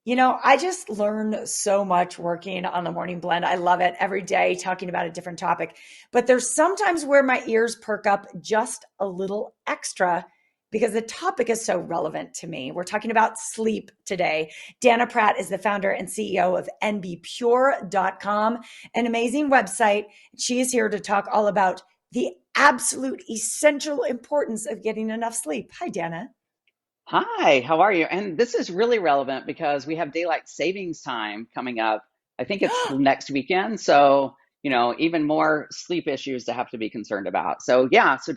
I just learn so much working on the morning blend. I love it every day, talking about a different topic. But there's sometimes where my ears perk up just a little extra because the topic is so relevant to me. We're talking about sleep today. Dana Pratt is the founder and CEO of nbpure.com, an amazing website. She is here to talk all about the absolute essential importance of getting enough sleep. Hi, Dana. Hi, how are you? And this is really relevant because we have daylight savings time coming up. I think it's the next weekend. So, even more sleep issues to have to be concerned about. So, yeah, so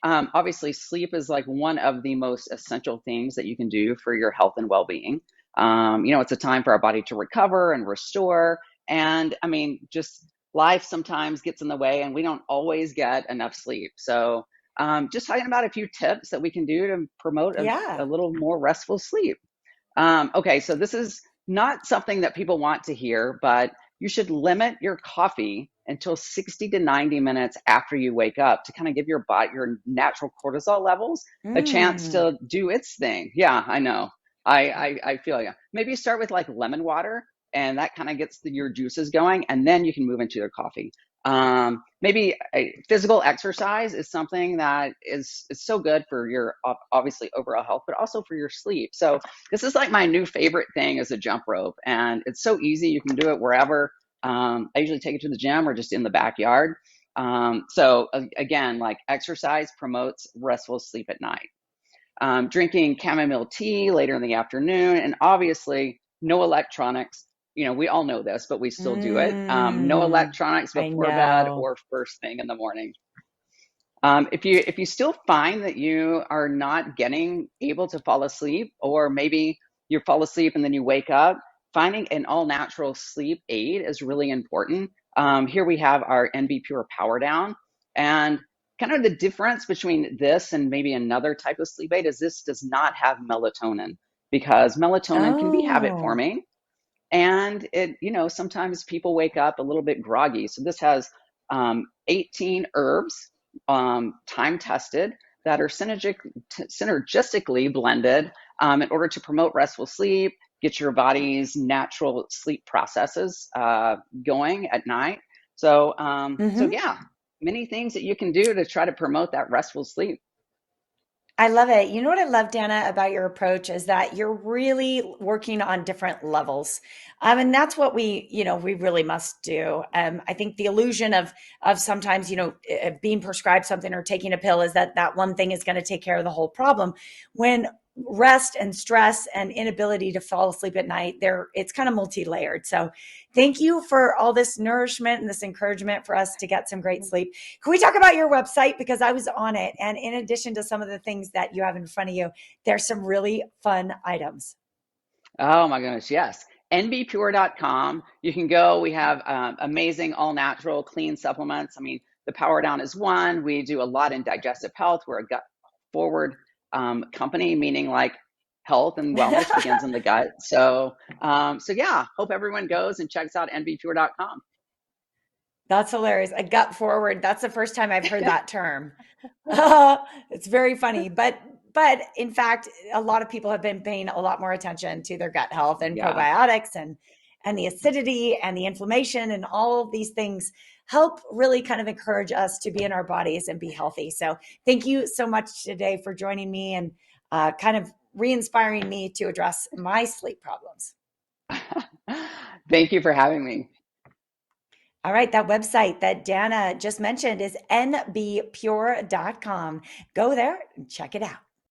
obviously, sleep is like one of the most essential things that you can do for your health and well-being. It's a time for our body to recover and restore. And I mean, just life sometimes gets in the way and we don't always get enough sleep. So, just talking about a few tips that we can do to promote a Yeah. little more restful sleep. Okay, so this is not something that people want to hear, but you should limit your coffee until 60 to 90 minutes after you wake up to kind of give your body, your natural cortisol levels, a chance Mm. to do its thing. Yeah, I know. I feel you. Maybe start with like lemon water, and that kind of gets your juices going, and then you can move into your coffee. Maybe physical exercise is something that is so good for your obviously overall health, but also for your sleep. So this is like my new favorite thing is a jump rope, and it's so easy. You can do it wherever. I usually take it to the gym or just in the backyard. Again, like exercise promotes restful sleep at night. Drinking chamomile tea later in the afternoon, and obviously no electronics. We all know this, but we still do it. No Mm, electronics I before bed know. or first thing in the morning. If you still find that you are not getting able to fall asleep, or maybe you fall asleep and then you wake up, finding an all natural sleep aid is really important. Here we have our NB Pure Power Down, and kind of the difference between this and maybe another type of sleep aid is this does not have melatonin, because melatonin can be habit Oh. forming, and sometimes people wake up a little bit groggy. So this has 18 herbs, time tested, that are synergistically blended in order to promote restful sleep, get your body's natural sleep processes going at night. So Hmm. yeah, many things that you can do to try to promote that restful sleep. I love it. You know what I love, Dana, about your approach is that you're really working on different levels. And that's what we really must do. I think the illusion of sometimes, being prescribed something or taking a pill is that that one thing is going to take care of the whole problem. When rest and stress and inability to fall asleep at night, it's kind of multi-layered. So thank you for all this nourishment and this encouragement for us to get some great sleep. Can we talk about your website? Because I was on it. And in addition to some of the things that you have in front of you, there's some really fun items. Oh my goodness, yes. nbpure.com. You can go. We have amazing all natural clean supplements. I mean, the Power Down is one. We do a lot in digestive health. We're a gut forward company, meaning like health and wellness begins in the gut. So yeah, hope everyone goes and checks out nbpure.com. That's hilarious. A gut forward. That's the first time I've heard that term. It's very funny, but in fact, a lot of people have been paying a lot more attention to their gut health and Yeah. probiotics and the acidity and the inflammation and all of these things help really kind of encourage us to be in our bodies and be healthy. So thank you so much today for joining me and kind of re-inspiring me to address my sleep problems. Thank you for having me. All right, that website that Dana just mentioned is nbpure.com. Go there and check it out.